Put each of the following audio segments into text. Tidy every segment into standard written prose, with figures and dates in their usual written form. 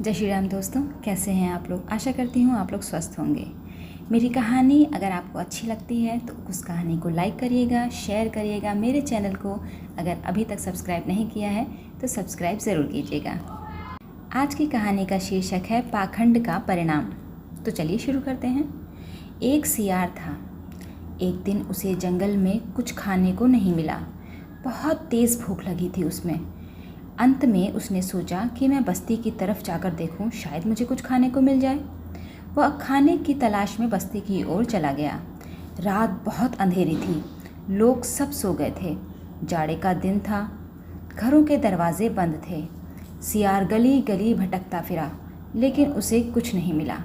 जय श्री राम दोस्तों, कैसे हैं आप लोग। आशा करती हूँ आप लोग स्वस्थ होंगे। मेरी कहानी अगर आपको अच्छी लगती है तो उस कहानी को लाइक करिएगा, शेयर करिएगा। मेरे चैनल को अगर अभी तक सब्सक्राइब नहीं किया है तो सब्सक्राइब ज़रूर कीजिएगा। आज की कहानी का शीर्षक है पाखंड का परिणाम। तो चलिए शुरू करते हैं। एक सियार था। एक दिन उसे जंगल में कुछ खाने को नहीं मिला। बहुत तेज़ भूख लगी थी उसमें। अंत में उसने सोचा कि मैं बस्ती की तरफ जाकर देखूं, शायद मुझे कुछ खाने को मिल जाए। वह खाने की तलाश में बस्ती की ओर चला गया। रात बहुत अंधेरी थी, लोग सब सो गए थे। जाड़े का दिन था, घरों के दरवाजे बंद थे। सियार गली गली भटकता फिरा, लेकिन उसे कुछ नहीं मिला।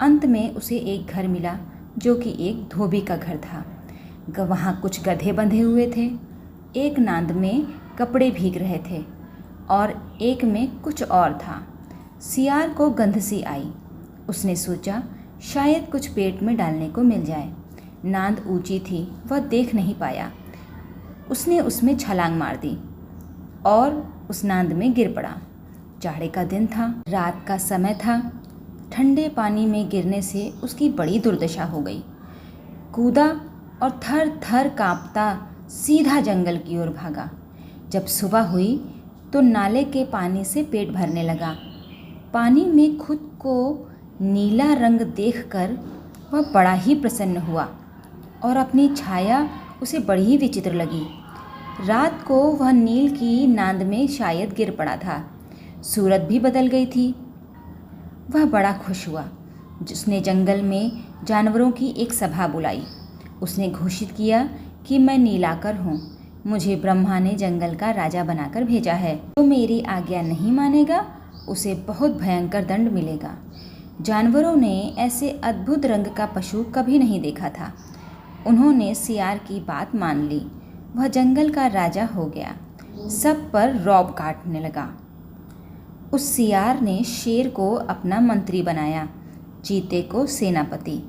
अंत में उसे एक घर मिला जो कि एक धोबी का घर था। वहाँ कुछ गधे बंधे हुए थे। एक नांद में कपड़े भीग रहे थे और एक में कुछ और था। सियार को गंध सी आई। उसने सोचा शायद कुछ पेट में डालने को मिल जाए। नांद ऊंची थी, वह देख नहीं पाया। उसने उसमें छलांग मार दी और उस नांद में गिर पड़ा। जाड़े का दिन था, रात का समय था। ठंडे पानी में गिरने से उसकी बड़ी दुर्दशा हो गई। कूदा और थर थर कांपता सीधा जंगल की ओर भागा। जब सुबह हुई तो नाले के पानी से पेट भरने लगा। पानी में खुद को नीला रंग देखकर वह बड़ा ही प्रसन्न हुआ और अपनी छाया उसे बड़ी ही विचित्र लगी। रात को वह नील की नांद में शायद गिर पड़ा था। सूरत भी बदल गई थी। वह बड़ा खुश हुआ। उसने जंगल में जानवरों की एक सभा बुलाई। उसने घोषित किया कि मैं नीलाकर हूँ। मुझे ब्रह्मा ने जंगल का राजा बनाकर भेजा है। जो मेरी आज्ञा नहीं मानेगा उसे बहुत भयंकर दंड मिलेगा। जानवरों ने ऐसे अद्भुत रंग का पशु कभी नहीं देखा था। उन्होंने सियार की बात मान ली। वह जंगल का राजा हो गया। सब पर रौब काटने लगा। उस सियार ने शेर को अपना मंत्री बनाया, चीते को सेनापति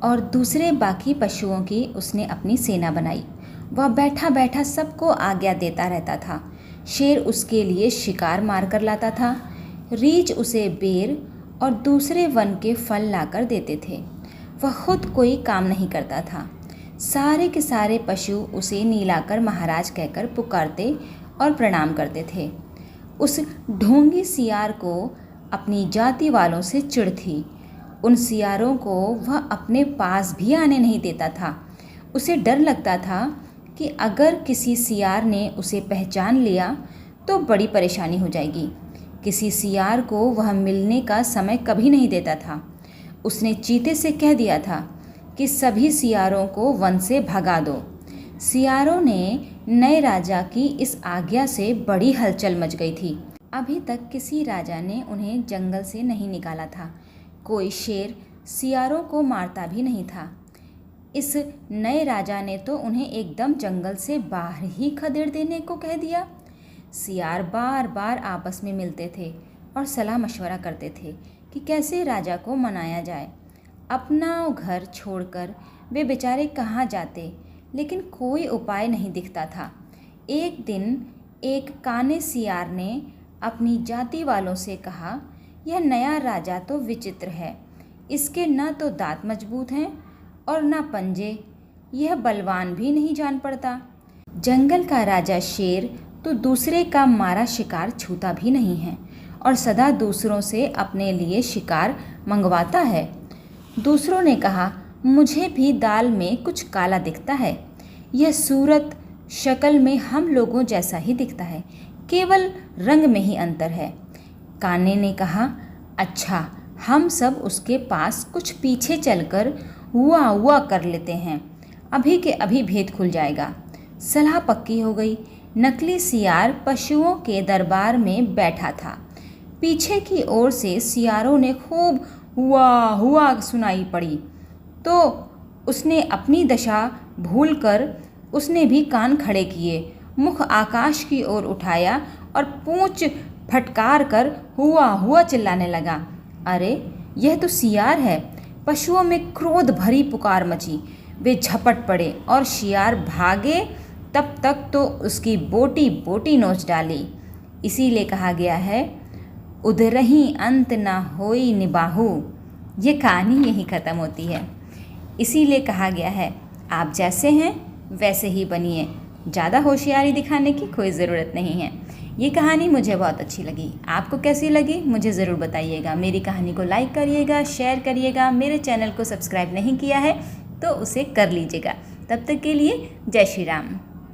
और दूसरे बाकी पशुओं की उसने अपनी सेना बनाई। वह बैठा बैठा सबको आज्ञा देता रहता था। शेर उसके लिए शिकार मार कर लाता था। रीछ उसे बेर और दूसरे वन के फल लाकर देते थे। वह खुद कोई काम नहीं करता था। सारे के सारे पशु उसे नीलाकर महाराज कहकर पुकारते और प्रणाम करते थे। उस ढोंगी सियार को अपनी जाति वालों से चिढ़ थी। उन सियारों को वह अपने पास भी आने नहीं देता था। उसे डर लगता था कि अगर किसी सियार ने उसे पहचान लिया तो बड़ी परेशानी हो जाएगी। किसी सियार को वह मिलने का समय कभी नहीं देता था। उसने चीते से कह दिया था कि सभी सियारों को वन से भगा दो। सियारों ने नए राजा की इस आज्ञा से बड़ी हलचल मच गई थी। अभी तक किसी राजा ने उन्हें जंगल से नहीं निकाला था। कोई शेर सियारों को मारता भी नहीं था। इस नए राजा ने तो उन्हें एकदम जंगल से बाहर ही खदेड़ देने को कह दिया। सियार बार बार आपस में मिलते थे और सलाह मशवरा करते थे कि कैसे राजा को मनाया जाए। अपना घर छोड़कर वे बेचारे कहाँ जाते, लेकिन कोई उपाय नहीं दिखता था। एक दिन एक काने सियार ने अपनी जाति वालों से कहा, यह नया राजा तो विचित्र है। इसके न तो दांत मजबूत हैं और न पंजे। यह बलवान भी नहीं जान पड़ता। जंगल का राजा शेर तो दूसरे का मारा शिकार छूता भी नहीं है और सदा दूसरों से अपने लिए शिकार मंगवाता है। दूसरों ने कहा, मुझे भी दाल में कुछ काला दिखता है। यह सूरत शक्ल में हम लोगों जैसा ही दिखता है, केवल रंग में ही अंतर है। काने ने कहा, अच्छा, हम सब उसके पास कुछ पीछे चलकर हुआ हुआ कर लेते हैं। अभी के अभी भेद खुल जाएगा। सलाह पक्की हो गई। नकली सियार पशुओं के दरबार में बैठा था। पीछे की ओर से सियारों ने खूब हुआ हुआ सुनाई पड़ी तो उसने अपनी दशा भूलकर उसने भी कान खड़े किए, मुख आकाश की ओर उठाया और पूंछ फटकार कर हुआ हुआ चिल्लाने लगा। अरे, यह तो सियार है। पशुओं में क्रोध भरी पुकार मची। वे झपट पड़े और सियार भागे तब तक तो उसकी बोटी बोटी नोच डाली। इसीलिए कहा गया है, उधरही अंत ना होई निबाहू। ये कहानी यहीं ख़त्म होती है। इसीलिए कहा गया है, आप जैसे हैं वैसे ही बनिए, ज़्यादा होशियारी दिखाने की कोई ज़रूरत नहीं है। ये कहानी मुझे बहुत अच्छी लगी। आपको कैसी लगी मुझे ज़रूर बताइएगा। मेरी कहानी को लाइक करिएगा, शेयर करिएगा। मेरे चैनल को सब्सक्राइब नहीं किया है तो उसे कर लीजिएगा। तब तक के लिए जय श्री राम।